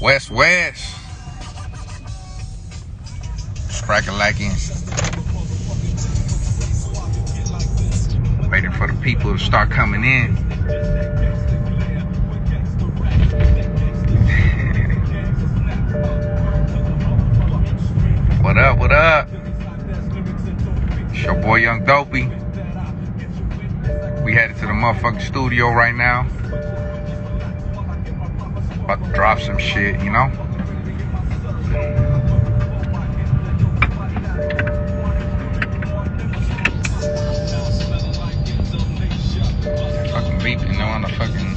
West. Crack-a-lacking. Waiting for the people to start coming in. What up? It's your boy Young Dopey. We headed to the motherfucking studio right now. About to drop some shit, you know? Fucking beeping on the fucking...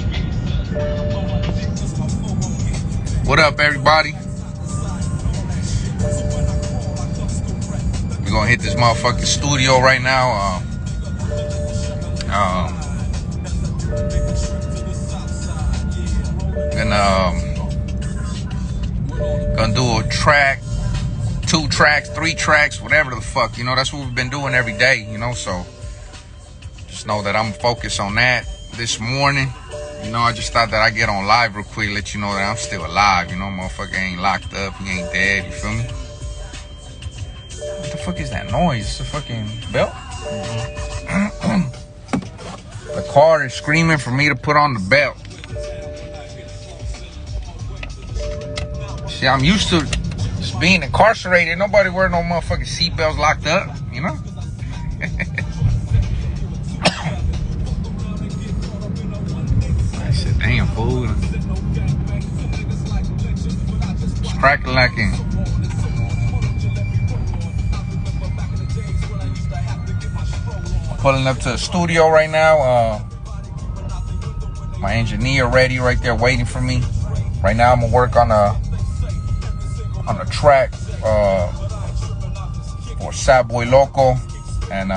What up, everybody? We're gonna hit this motherfucking studio right now. Gonna do a track, 2 tracks, 3 tracks, whatever the fuck, you know. That's what we've been doing every day, you know. So just know that I'm focused on that. This morning, you know, I just thought that I'd get on live real quick, let you know that I'm still alive, you know. Motherfucker ain't locked up, he ain't dead, you feel me? What the fuck is that noise? It's a fucking belt? The car is screaming for me to put on the belt. See, I'm used to just being incarcerated. Nobody wear no motherfucking seatbelts locked up, you know? I said, damn, fool. It's crack-a-lacking. Pulling up to the studio right now. My engineer ready right there waiting for me. Right now I'm gonna work on a track for Sadboy Loco and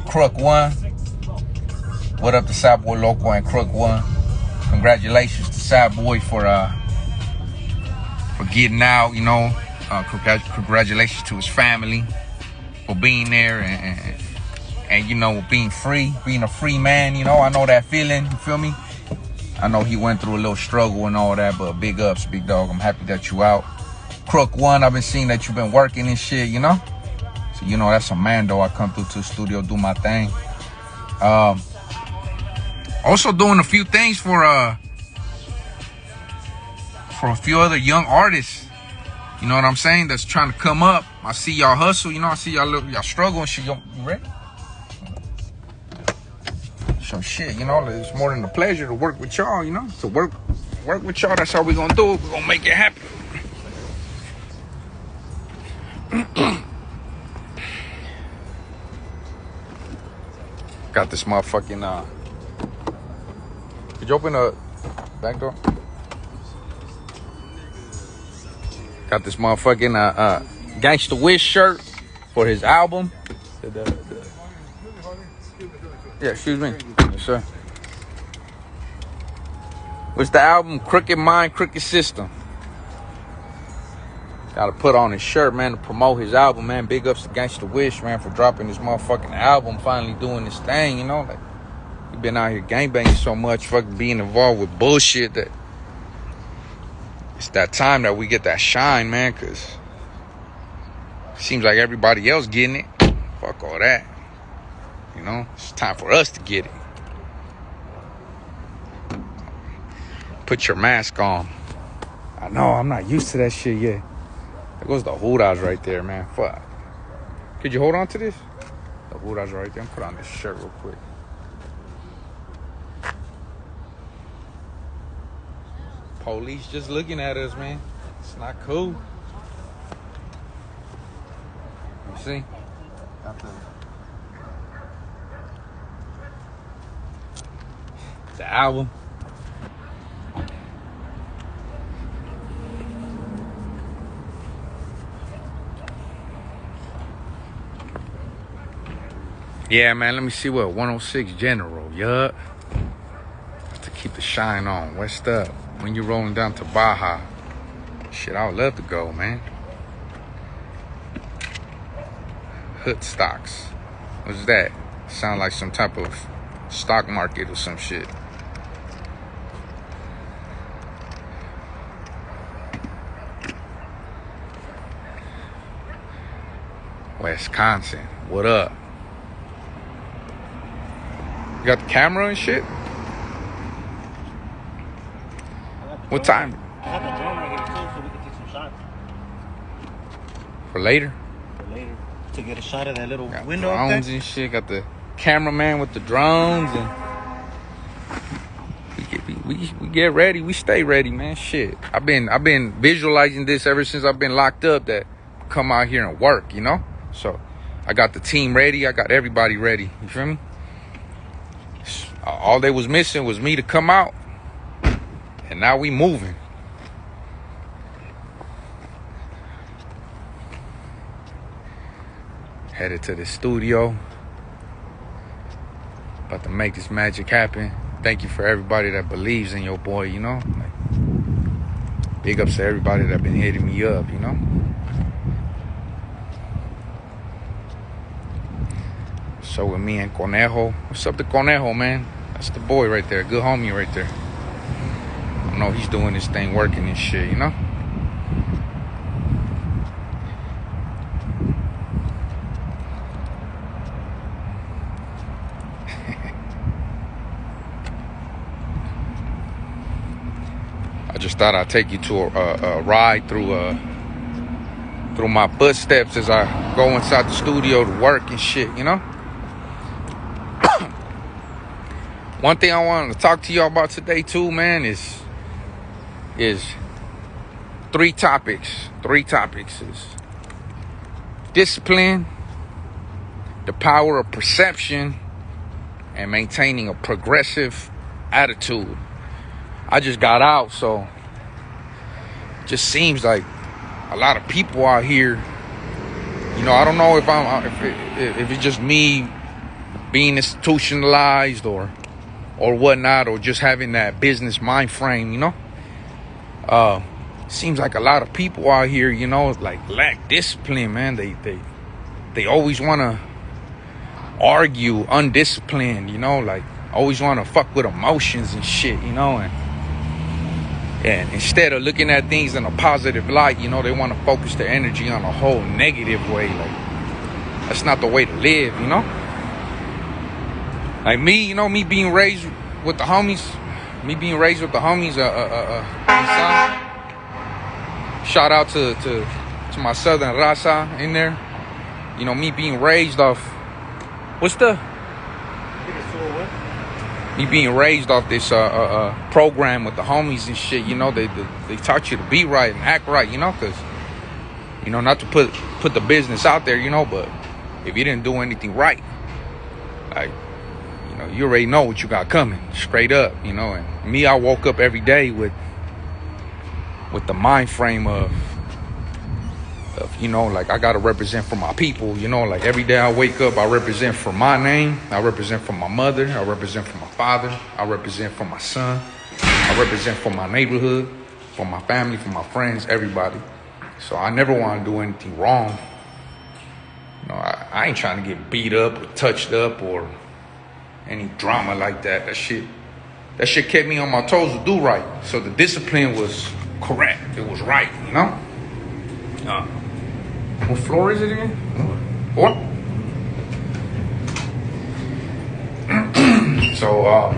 Kruk One. What up to Sadboy Loco and Kruk One? Congratulations to Sadboy for getting out, you know. Congratulations to his family for being there and you know, being free, being a free man, you know. I know that feeling, you feel me? I know he went through a little struggle and all that, but big ups, big dog. I'm happy that you out. Kruk One, I've been seeing that you've been working and shit, you know? So, you know, that's a man, though. I come through to the studio, do my thing. Also doing a few things for a few other young artists. You know what I'm saying? That's trying to come up. I see y'all hustle, you know? I see y'all struggle and shit. You ready? So shit, you know, it's more than a pleasure to work with y'all, you know, to work with y'all. That's how we gonna do it. We're gonna make it happen. Got this motherfucking could you open the back door? Got this motherfucking Gangsta Wish shirt for his album. Yeah, excuse me. Yes, sir. What's the album? Crooked Mind, Crooked System. Gotta put on his shirt, man, to promote his album, man. Big ups to Gangsta Wish, man, for dropping this motherfucking album, finally doing this thing, you know? Like, he been out here gangbanging so much, fucking being involved with bullshit that it's that time that we get that shine, man, because it seems like everybody else getting it. Fuck all that. You know, it's time for us to get it. Put your mask on. I know, I'm not used to that shit yet. There goes the hoodas right there, man. Fuck. Could you hold on to this? The hoodas right there. Put on this shirt real quick. Police just looking at us, man. It's not cool. You see? Got the album. Yeah, man, let me see what 106 General, yup. To keep the shine on. West up. When you're rolling down to Baja. Shit, I would love to go, man. Hood stocks. What's that? Sound like some type of stock market or some shit. Wisconsin. What up? You got the camera and shit? What time? I have the drone right here too, so we can take some shots. For later? For later. To get a shot of that little Got window drones up there. and shit. Got the cameraman with the drones and we get ready. We stay ready, man. Shit. I've been visualizing this ever since I've been locked up, that come out here and work, you know? So I got the team ready. I got everybody ready. You feel me? All they was missing was me to come out. And now we moving. Headed to the studio. About to make this magic happen. Thank you for everybody that believes in your boy, you know? Like, big ups to everybody that been hitting me up, you know? So with me and Conejo. What's up to Conejo, man? That's the boy right there. Good homie right there. I know he's doing this thing, working and shit, you know? I just thought I'd take you to a ride through my footsteps as I go inside the studio to work and shit, you know? One thing I wanted to talk to y'all about today too, man, is three topics. Is discipline, the power of perception, and maintaining a progressive attitude. I just got out, so it just seems like a lot of people out here, you know, I don't know if it's just me being institutionalized or whatnot, or just having that business mind frame, you know. Seems like a lot of people out here, you know, like lack discipline, man. They always want to argue undisciplined, you know, like always want to fuck with emotions and shit, you know, and instead of looking at things in a positive light, you know, they want to focus their energy on a whole negative way. Like, that's not the way to live, you know. Like me, you know, me being raised with the homies, shout out to my southern raza in there. You know, me being raised off, me being raised off this program with the homies and shit, you know, they taught you to be right and act right, you know, because, you know, not to put the business out there, you know, but if you didn't do anything right, like, you know, you already know what you got coming, straight up, you know. And me, I woke up every day with the mind frame of, you know, like, I got to represent for my people, you know. Like, every day I wake up, I represent for my name, I represent for my mother, I represent for my father, I represent for my son, I represent for my neighborhood, for my family, for my friends, everybody. So I never want to do anything wrong. You know, I ain't trying to get beat up or touched up or any drama like that. That shit kept me on my toes to do right. So the discipline was correct. It was right, you know? What floor is it again? What? So,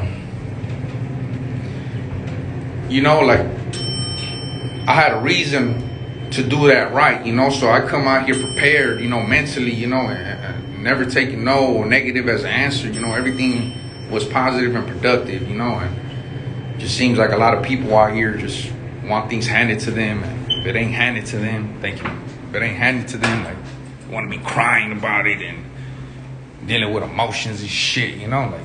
you know, like, I had a reason to do that right, you know? So I come out here prepared, you know, mentally, you know, and never taking no or negative as an answer, you know. Everything was positive and productive, you know. And it just seems like a lot of people out here just want things handed to them, and if it ain't handed to them, thank you. If it ain't handed to them, like, they want to be crying about it and dealing with emotions and shit, you know. Like,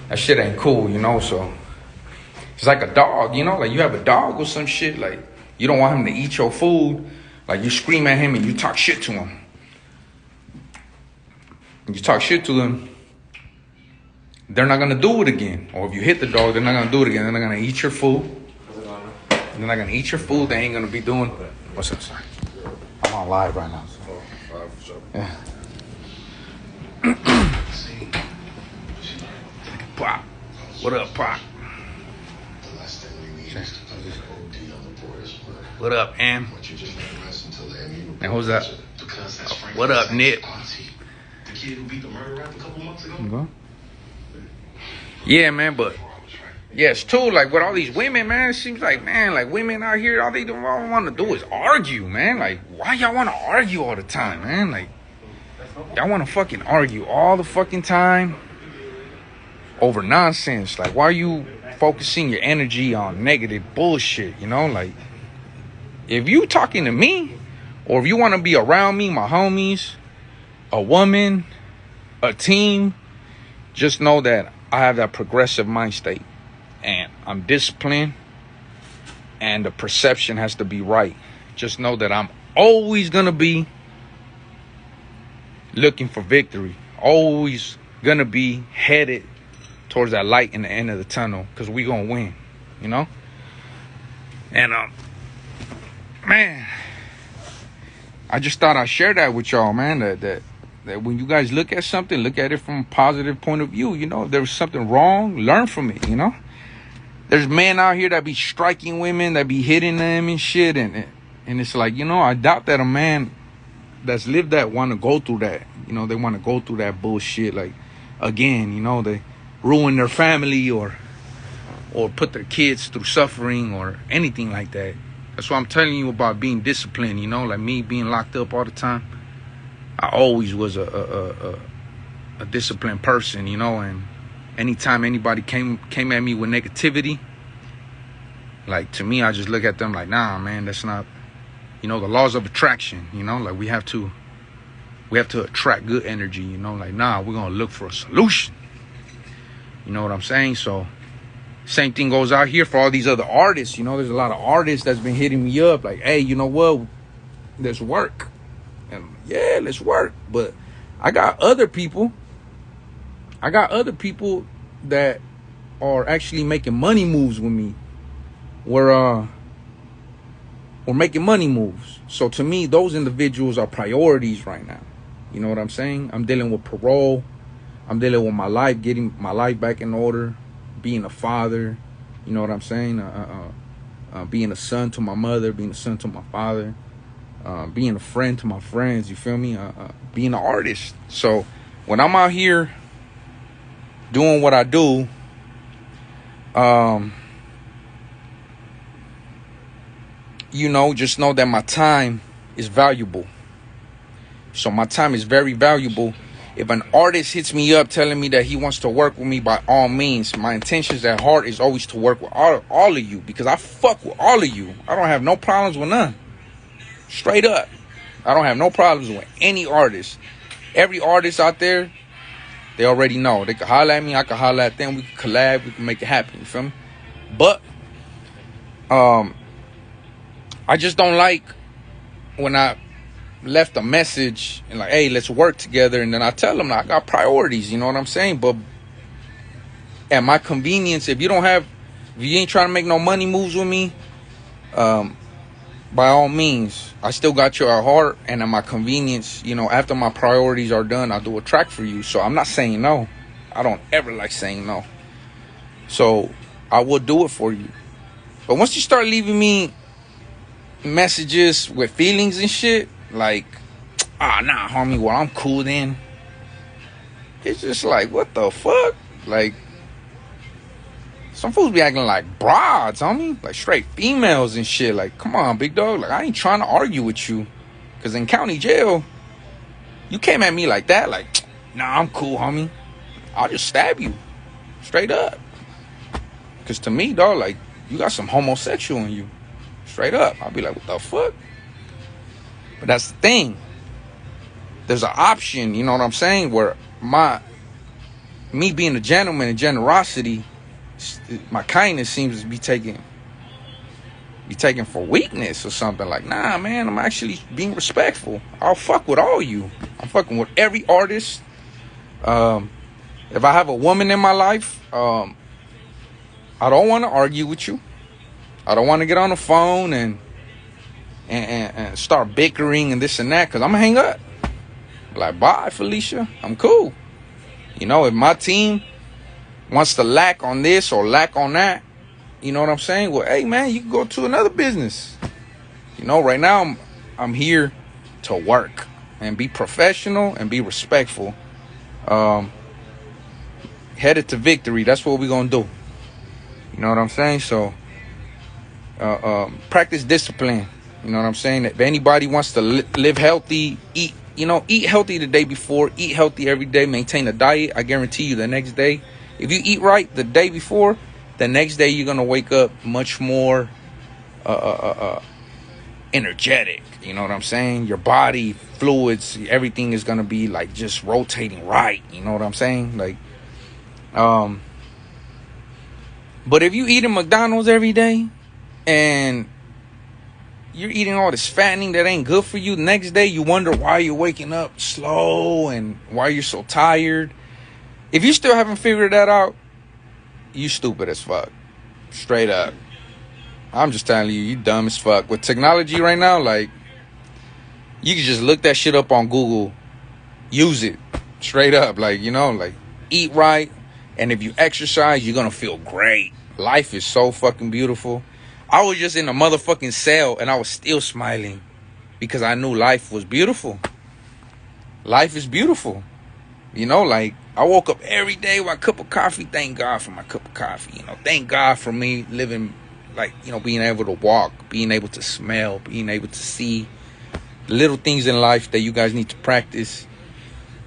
that shit ain't cool, you know. So it's like a dog, you know. Like, you have a dog or some shit, like, you don't want him to eat your food, like, you scream at him and you talk shit to him. You talk shit to them, they're not going to do it again. Or if you hit the dog, they're not going to do it again. They're not going to eat your food. They're not going to eat your food. They ain't going to be doing... What's up, sir? I'm on live right now. Yeah. Pop. What up, Pop? What up, Am? And who's that? What up, Nip? The kid who beat the murder rap a couple months ago? Okay. Yeah, man, but yeah, it's true. Like with all these women, man, it seems like, man, like women out here, all they want to do is argue, man. Like, why y'all want to argue all the time, man? Like, y'all want to fucking argue all the fucking time over nonsense. Like, why are you focusing your energy on negative bullshit? You know, like, if you talking to me, or if you want to be around me, my homies, a woman, a team, just know that I have that progressive mind state. And I'm disciplined. And the perception has to be right. Just know that I'm always going to be looking for victory. Always going to be headed towards that light in the end of the tunnel. Because we going to win. You know? And, man, I just thought I'd share that with y'all, man. That when you guys look at something, look at it from a positive point of view. You know, if there's something wrong, learn from it, you know. There's men out here that be striking women, that be hitting them and shit. And it's like, you know, I doubt that a man that's lived that want to go through that. You know, they want to go through that bullshit. Like, again, you know, they ruin their family or put their kids through suffering or anything like that. That's why I'm telling you about being disciplined, you know, like me being locked up all the time. I always was a disciplined person, you know, and anytime anybody came at me with negativity, like, to me, I just look at them like, nah, man, that's not, you know, the laws of attraction, you know, like we have to attract good energy, you know, like, nah, we're going to look for a solution. You know what I'm saying? So same thing goes out here for all these other artists. You know, there's a lot of artists that's been hitting me up like, hey, you know what? Let's work. And yeah, let's work. But I got other people that are actually making money moves with me. We're making money moves. So to me, those individuals are priorities right now. You know what I'm saying? I'm dealing with parole. I'm dealing with my life, getting my life back in order. Being a father, you know what I'm saying? Being a son to my mother, being a son to my father, being a friend to my friends, you feel me? Being an artist. So when I'm out here doing what I do, you know, just know that my time is valuable. So my time is very valuable. If an artist hits me up telling me that he wants to work with me, by all means, my intentions at heart is always to work with all of you, because I fuck with all of you. I don't have no problems with none. Straight up. I don't have no problems with any artist. Every artist out there, they already know. They can holler at me, I can holler at them. We can collab, we can make it happen, you feel me? But I just don't like when I left a message and like, hey, let's work together, and then I tell them, like, I got priorities, you know what I'm saying? But at my convenience, if you ain't trying to make no money moves with me, by all means, I still got you at heart, and at my convenience, you know, after my priorities are done, I'll do a track for you. So I'm not saying no. I don't ever like saying no. So I will do it for you. But once you start leaving me messages with feelings and shit, like, nah, homie, well, I'm cool then. It's just like, what the fuck? Like, some fools be acting like broads, homie. Like, straight females and shit. Like, come on, big dog. Like, I ain't trying to argue with you. Because in county jail, you came at me like that. Like, nah, I'm cool, homie. I'll just stab you. Straight up. Because to me, dog, like, you got some homosexual in you. Straight up. I'll be like, what the fuck? But that's the thing. There's an option, you know what I'm saying, where me being a gentleman and generosity, my kindness seems to be taken for weakness or something. Like, nah, man, I'm actually being respectful. I'll fuck with all you. I'm fucking with every artist. If I have a woman in my life, I don't want to argue with you. I don't want to get on the phone and start bickering and this and that, because I'm going to hang up. Like, bye, Felicia. I'm cool. You know, if my team wants to lack on this or lack on that, you know what I'm saying? Well, hey, man, you can go to another business. You know, right now I'm here to work. and be professional and be respectful. Headed to victory. That's what we're gonna do. You know what I'm saying? So practice discipline. You know what I'm saying? If anybody wants to live healthy, eat healthy the day before, eat healthy every day, maintain a diet. I guarantee you the next day, if you eat right the day before, the next day you're gonna wake up much more energetic. You know what I'm saying? Your body fluids, everything is gonna be like just rotating right. You know what I'm saying? Like, but if you eating McDonald's every day and you're eating all this fattening that ain't good for you, the next day you wonder why you're waking up slow and why you're so tired. If you still haven't figured that out, you stupid as fuck. Straight up. I'm just telling you, you dumb as fuck. With technology right now, like, you can just look that shit up on Google. Use it. Straight up. Like, like, eat right. And if you exercise, you're gonna feel great. Life is so fucking beautiful. I was just in a motherfucking cell and I was still smiling because I knew life was beautiful. Life is beautiful. Like, I woke up every day with a cup of coffee. Thank God for my cup of coffee. Thank God for me living, like, being able to walk, being able to smell, being able to see little things in life that you guys need to practice.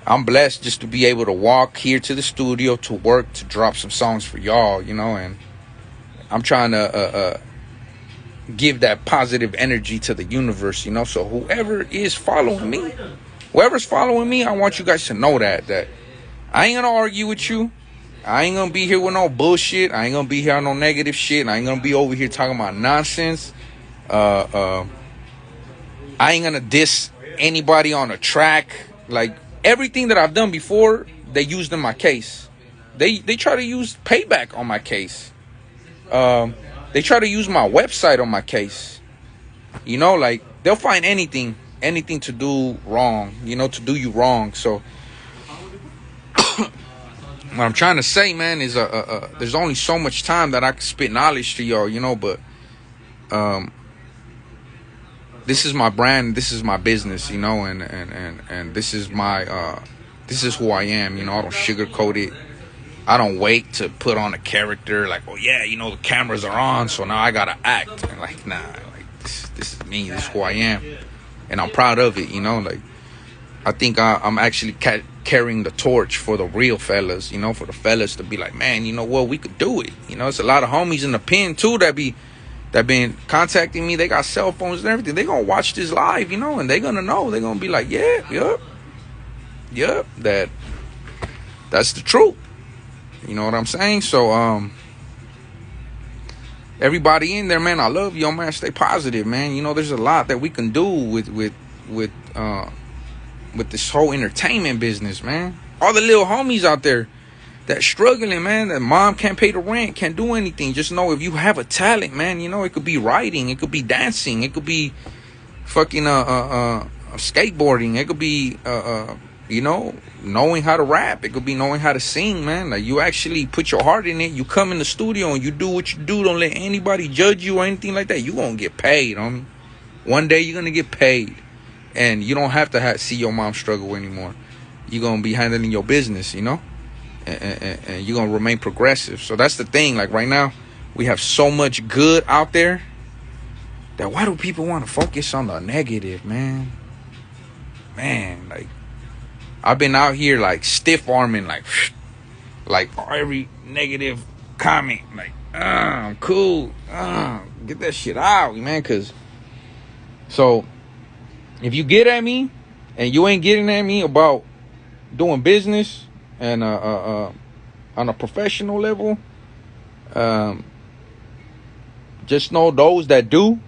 I'm blessed just to be able to walk here to the studio, to work, to drop some songs for y'all, and I'm trying to give that positive energy to the universe, so whoever's following me, I want you guys to know that I ain't gonna argue with you. I ain't gonna be here with no bullshit. I ain't gonna be here on no negative shit. I ain't gonna be over here talking about nonsense. I ain't gonna diss anybody on a track. Like, everything that I've done before, they used in my case. They try to use payback on my case. They try to use my website on my case. Like, they'll find anything to do wrong, to do you wrong. So what I'm trying to say, man, is there's only so much time that I can spit knowledge to y'all, but this is my brand, this is my business, and this is my this is who I am, I don't sugarcoat it. I don't wait to put on a character like, oh yeah, the cameras are on, so now I gotta act. And like, nah, like this is me, this is who I am, and I'm proud of it. Like, I think I'm actually carrying the torch for the real fellas, for the fellas to be like, man, you know what, we could do it. It's a lot of homies in the pen too that been contacting me. They got cell phones and everything. They gonna watch this live, and they gonna know. They gonna be like, yeah, yep, that's the truth. You know what I'm saying? So, everybody in there, man, I love you, man. Stay positive, man. There's a lot that we can do with this whole entertainment business, man. All the little homies out there that struggling, man, that mom can't pay the rent, can't do anything. Just know, if you have a talent, man, it could be writing, it could be dancing, it could be fucking skateboarding, it could be knowing how to rap, it could be knowing how to sing, man. Like, you actually put your heart in it, you come in the studio and you do what you do. Don't let anybody judge you or anything like that. You gonna get paid, homie. One day you're gonna get paid, and you don't have to see your mom struggle anymore. You're gonna be handling your business, and you're gonna remain progressive. So that's the thing. Like, right now we have so much good out there that why do people want to focus on the negative, man? Like, I've been out here like stiff arming, like every negative comment, like, I'm cool, get that shit out, man. So if you get at me and you ain't getting at me about doing business and on a professional level, just know those that do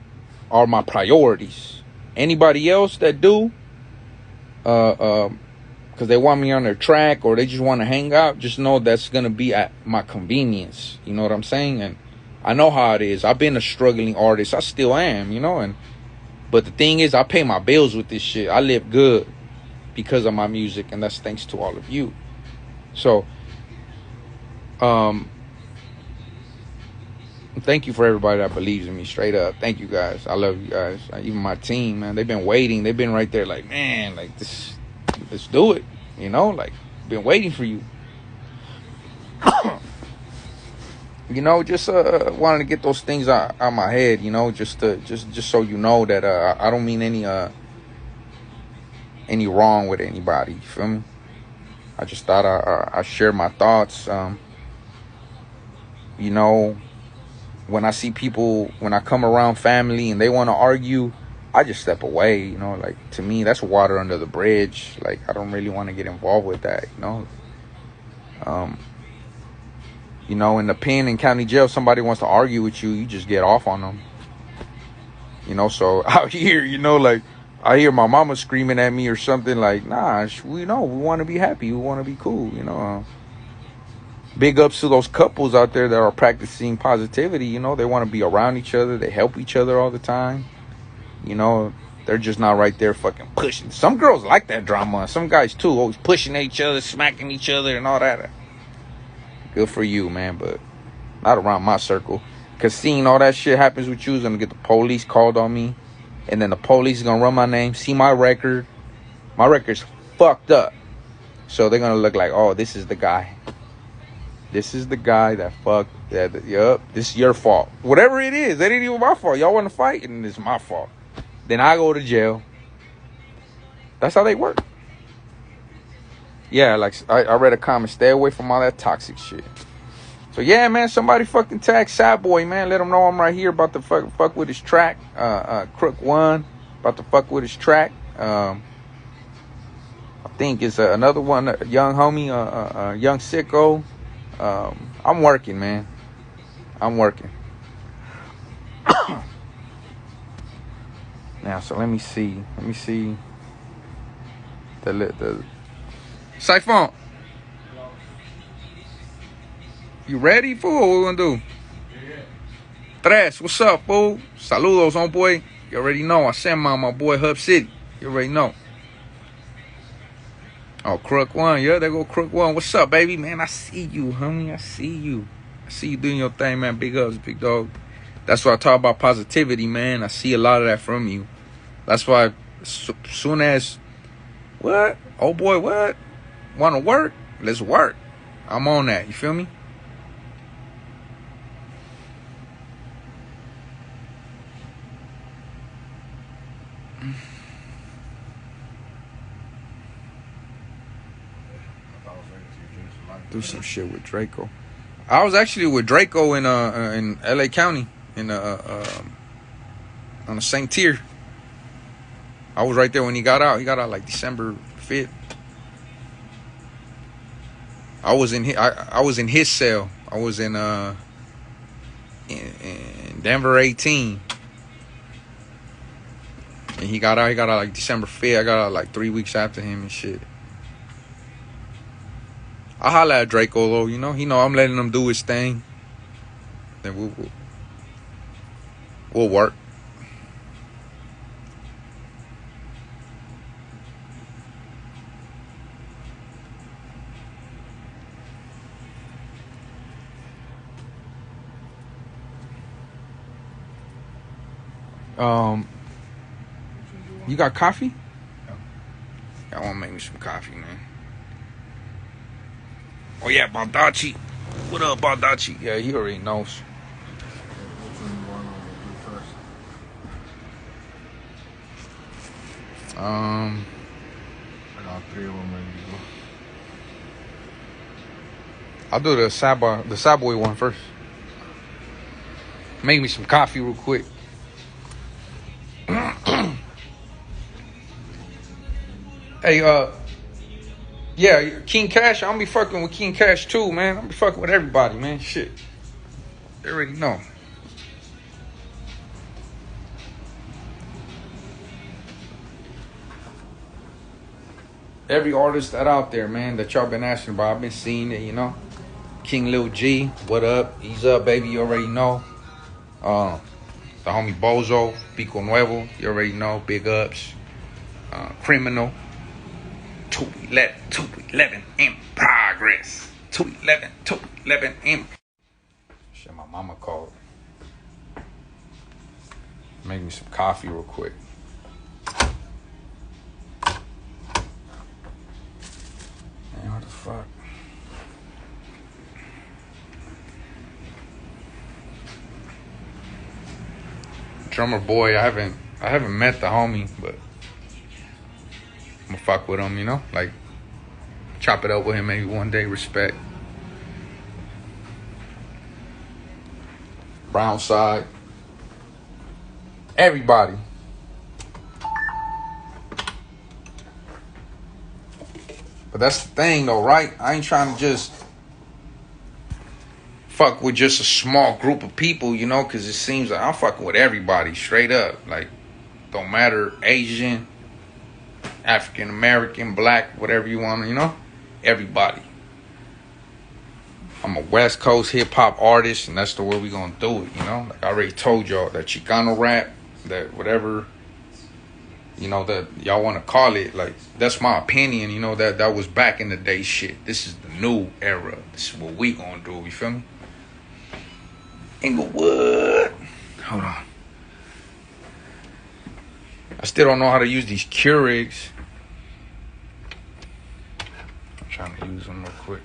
are my priorities. Anybody else that do, because they want me on their track or they just want to hang out, just know that's going to be at my convenience. You know what I'm saying? And I know how it is. I've been a struggling artist. I still am, but the thing is, I pay my bills with this shit. I live good because of my music, and that's thanks to all of you. So, Thank you for everybody that believes in me, straight up. Thank you guys. I love you guys. Even my team, man, they've been waiting. They've been right there like, man, like this, let's do it. You know, like, been waiting for you. You know, just wanted to get those things out my head, you know, just so you know that I don't mean any wrong with anybody, you feel me? I just thought I share my thoughts. You know, when I see people, when I come around family and they want to argue, I just step away, you know, like, to me, that's water under the bridge. Like, I don't really want to get involved with that, you know. You know, in the pen and county jail, somebody wants to argue with you, you just get off on them. You know, so out here, you know, like, I hear my mama screaming at me or something, like, nah, we know, we want to be happy, we want to be cool, you know. Big ups to those couples out there that are practicing positivity, you know, they want to be around each other, they help each other all the time. You know, they're just not right there fucking pushing. Some girls like that drama, some guys too, always pushing at each other, smacking each other and all that. Good for you, man, but not around my circle. Because seeing all that shit happens with you is going to get the police called on me. And then the police is going to run my name, see my record. My record's fucked up. So they're going to look like, oh, this is the guy. This is the guy that fucked. Yup, this is your fault. Whatever it is, that ain't even my fault. Y'all want to fight, and it's my fault. Then I go to jail. That's how they work. Yeah, like, I read a comment, stay away from all that toxic shit. So, yeah, man, somebody fucking tag Sadboy, man. Let him know I'm right here about to fuck with his track. Kruk One, about to fuck with his track. I think it's another one, a young homie, young sicko. I'm working, man. I'm working. Now, so let me see. The Siphon, you ready, fool? What we gonna do? Yeah. Tres, what's up, fool? Saludos, homeboy. You already know. I sent my boy Hub City. You already know. Oh, Kruk One. Yeah, there go Kruk One. What's up, baby? Man, I see you, homie. I see you. I see you doing your thing, man. Big ups, big dog. That's why I talk about positivity, man. I see a lot of that from you. That's why soon as, what? Oh, boy, what? Want to work? Let's work. I'm on that. You feel me? Do some shit with Draco. I was actually with Draco in LA County on the St. Tier. I was right there when he got out. He got out like December 5th. I was in his cell. I was in Denver 18. And he got out like December 5th. I got out like 3 weeks after him and shit. I holla at Draco though, you know. He know I'm letting him do his thing. Then we'll work. You got coffee? I want to make me some coffee, man. Oh yeah, Baldachi. What up, Baldachi? Yeah, he already knows. I got 3 of them ready to go. I'll do the Sadboy one first. Make me some coffee real quick. Hey, yeah, King Cash, I'll be fucking with King Cash too, man. I'll be fucking with everybody, man. Shit. They already know. Every artist that out there, man, that y'all been asking about, I've been seeing it, you know. King Lil G, what up? Ease up, baby, you already know. The homie Bozo, Pico Nuevo, you already know. Big ups. Criminal. 211 in progress. 211 in. Shit, my mama called. make me some coffee real quick. Man, what the fuck? Drummer boy, I haven't met the homie, but I'm gonna fuck with him, you know? Like, chop it up with him maybe one day, respect. Brown side. Everybody. But that's the thing though, right? I ain't trying to just fuck with just a small group of people, you know, because it seems like I'm fucking with everybody, straight up. Like, don't matter, Asian, African American, black, whatever you want, you know, everybody. I'm a West Coast hip hop artist, and that's the way we gonna do it, you know. Like I already told y'all, that Chicano rap, that whatever, you know, that y'all want to call it, like, that's my opinion, you know, that was back in the day shit. This is the new era. This is what we gonna do, you feel me? Inglewood. Hold on. I still don't know how to use these Keurigs. I'm trying to use them real quick.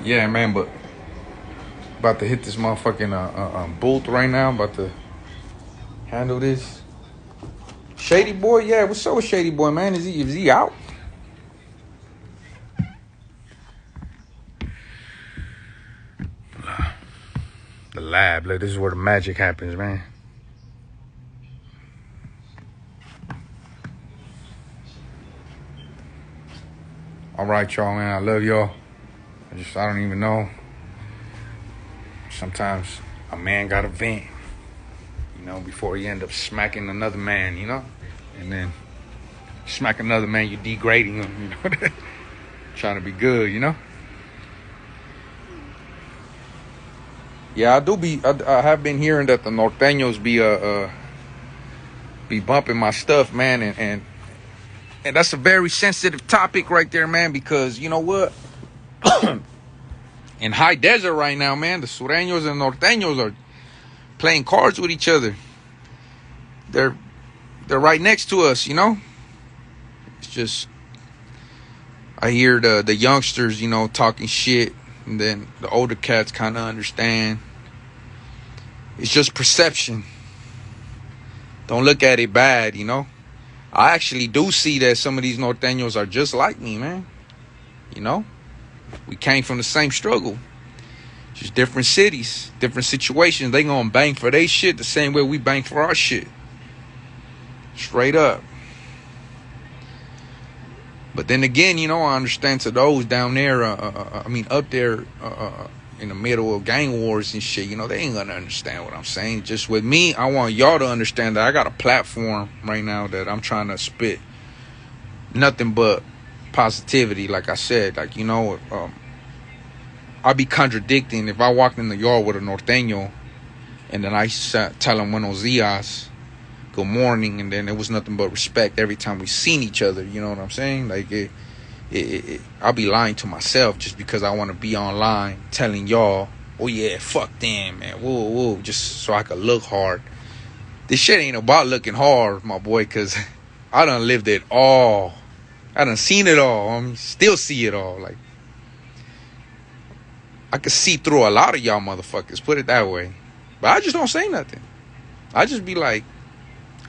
Yeah, man, but about to hit this motherfucking booth right now. I'm about to handle this. Shady Boy, yeah, what's up with Shady Boy, man? Is he out? The lab, like, this is where the magic happens, man. All right, y'all, man. I love y'all. I don't even know. Sometimes a man got to vent, you know, before he end up smacking another man, you know? And then smack another man, you're degrading him, you know? Trying to be good, you know? Yeah, I have been hearing that the norteños be bumping my stuff, man, and that's a very sensitive topic right there, man, because you know what? In high desert right now, man, the sureños and norteños are playing cards with each other. They're right next to us, you know? It's just, I hear the youngsters, you know, talking shit, and then the older cats kind of understand. It's just perception. Don't look at it bad, you know? I actually do see that some of these norteños are just like me, man. You know? We came from the same struggle. Just different cities, different situations. They gonna bang for their shit the same way we bang for our shit. Straight up. But then again, you know, I understand to those down there, up there in the middle of gang wars and shit, you know, they ain't gonna understand what I'm saying. Just with me, I want y'all to understand that I got a platform right now that I'm trying to spit nothing but positivity. Like I said, like, you know, I'll be contradicting if I walked in the yard with a norteño and then I tell him buenos dias, good morning, and then it was nothing but respect every time we seen each other. You know what I'm saying? Like, I'll be lying to myself just because I want to be online telling y'all, oh yeah, fuck them, man, whoa, just so I could look hard. This shit ain't about looking hard, my boy, because I done lived it all. I done seen it all. I mean, still see it all. Like, I could see through a lot of y'all motherfuckers, put it that way. But I just don't say nothing. I just be like,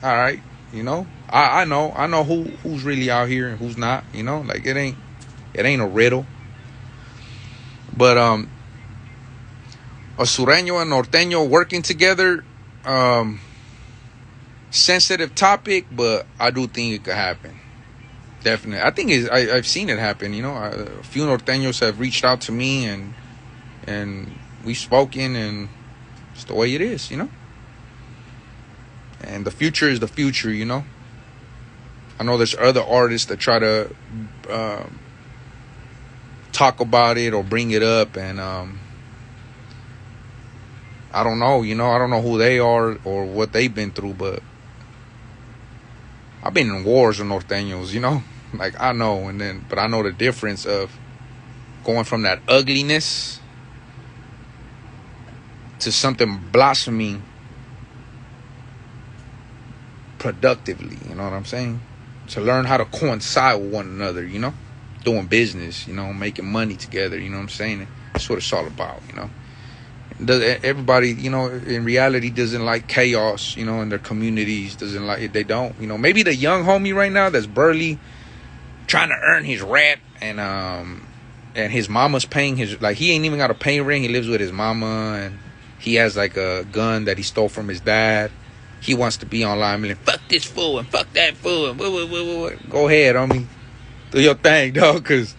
all right, you know, I know who's really out here and who's not, you know, like it ain't a riddle. But a sureño and norteño working together, sensitive topic, but I do think it could happen. Definitely. I think I've seen it happen, you know. A few norteños have reached out to me and we've spoken, and it's the way it is, you know. And the future is the future, you know. I know there's other artists that try to talk about it or bring it up, and I don't know, you know, I don't know who they are or what they've been through, but I've been in wars with Norteños, you know? Like, I know, but I know the difference of going from that ugliness to something blossoming productively, you know what I'm saying? To learn how to coincide with one another, you know? Doing business, you know, making money together, you know what I'm saying? That's what it's all about, you know? Everybody, you know, in reality doesn't like chaos, you know, in their communities, doesn't like it. They don't, you know. Maybe the young homie right now that's barely trying to earn his rent, and his mama's paying his, like, he ain't even got a pay ring. He lives with his mama, and he has like a gun that he stole from his dad. He wants to be online, like, fuck this fool and fuck that fool and go ahead, homie, do your thing, dog. Cause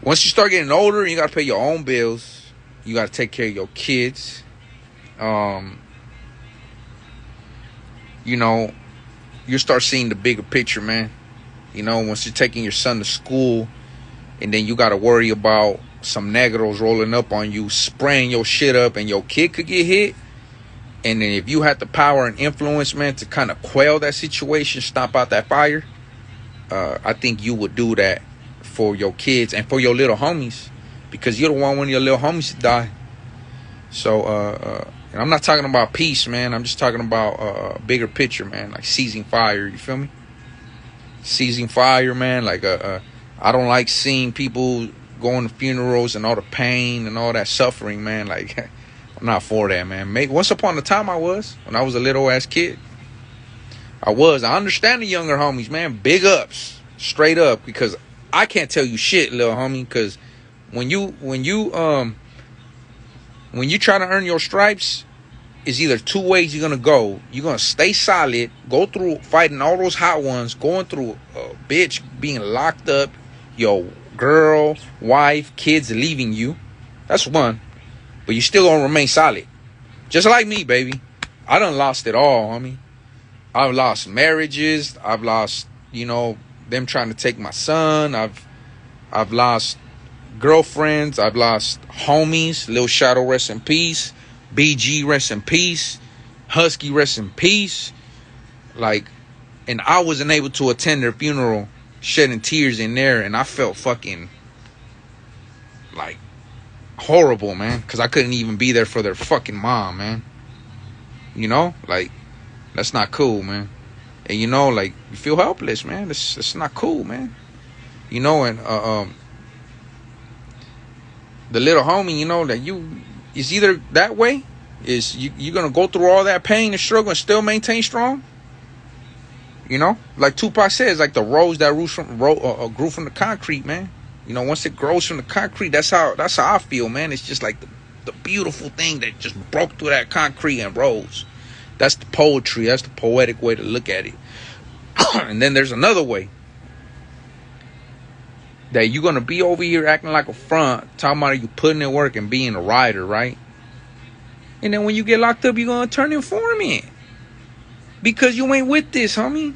once you start getting older, you gotta pay your own bills. You got to take care of your kids. You know, you start seeing the bigger picture, man. You know, once you're taking your son to school, and then you got to worry about some negros rolling up on you, spraying your shit up, and your kid could get hit. And then if you had the power and influence, man, to kind of quell that situation, stomp out that fire, I think you would do that for your kids and for your little homies. Because you don't want one of your little homies to die. So, and I'm not talking about peace, man. I'm just talking about bigger picture, man. Like seizing fire, you feel me? Seizing fire, man. Like, I don't like seeing people going to funerals and all the pain and all that suffering, man. Like, I'm not for that, man. Once upon a time I was, when I was a little ass kid. I understand the younger homies, man. Big ups. Straight up. Because I can't tell you shit, little homie. Because when you try to earn your stripes, it's either two ways you're gonna go. You're gonna stay solid, go through fighting all those hot ones, going through a bitch being locked up, your girl, wife, kids leaving you. That's one. But you still gonna remain solid. Just like me, baby. I done lost it all, homie. I've lost marriages. I've lost, you know, them trying to take my son. I've lost girlfriends. I've lost homies. Lil Shadow, rest in peace. BG, rest in peace. Husky, rest in peace. Like, and I wasn't able to attend their funeral, shedding tears in there, and I felt fucking like horrible, man, because I couldn't even be there for their fucking mom, man. You know, like, that's not cool, man. And you know, like, you feel helpless, man. It's not cool, man. You know, and the little homie, you know, that is either that way, is you're gonna go through all that pain and struggle and still maintain strong. You know, like Tupac says, like the rose that grew from the concrete, man. You know, once it grows from the concrete, that's how I feel, man. It's just like the beautiful thing that just broke through that concrete and rose. That's the poetry. That's the poetic way to look at it. And then there's another way. That you're going to be over here acting like a front, talking about you putting in work and being a rider, right? And then when you get locked up, you're going to turn informant. Because you ain't with this, homie.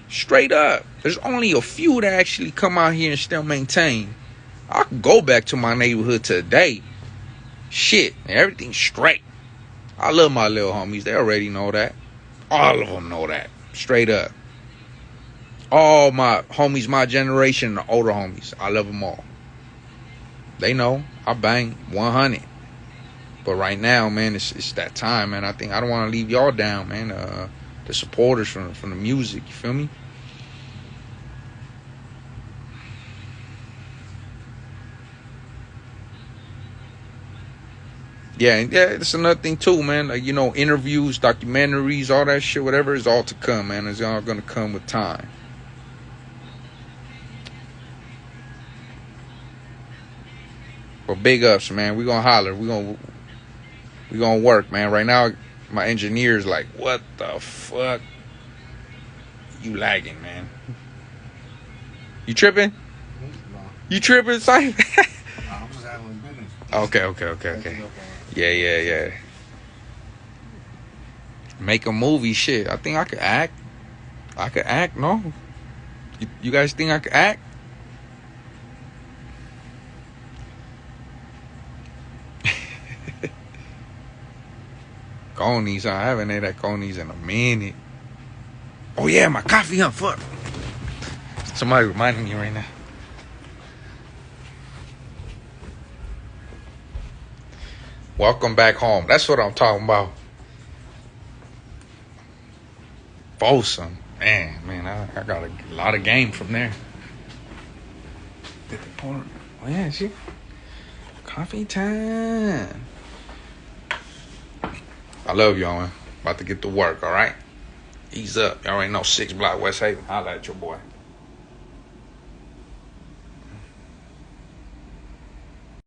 Straight up. There's only a few that actually come out here and still maintain. I could go back to my neighborhood today. Shit, everything's straight. I love my little homies. They already know that. All of them know that. Straight up. All my homies, my generation, the older homies. I love them all. They know. I bang 100. But right now, man, it's that time, man. I don't want to leave y'all down, man. The supporters from the music. You feel me? Yeah, that's another thing too, man. Like, you know, interviews, documentaries, all that shit, whatever is all to come, man. It's all gonna come with time. But big ups, man. We gonna holler. We gonna work, man. Right now, my engineer's like, what the fuck? You lagging, man. You tripping? No. You tripping, Cypher? I'm just handling business. Okay. Yeah. Make a movie, shit. I think I could act. No? You guys think I could act? Gonies. I haven't ate at Gonies in a minute. Oh yeah, my coffee, huh? Fuck. Somebody reminding me right now. Welcome back home. That's what I'm talking about. Folsom. Man, I got a lot of game from there. Did they pour it? Oh yeah, see? Coffee time. I love y'all, man. About to get to work, all right? Ease up. Y'all ain't know 6 Block West Haven. Holla at your boy.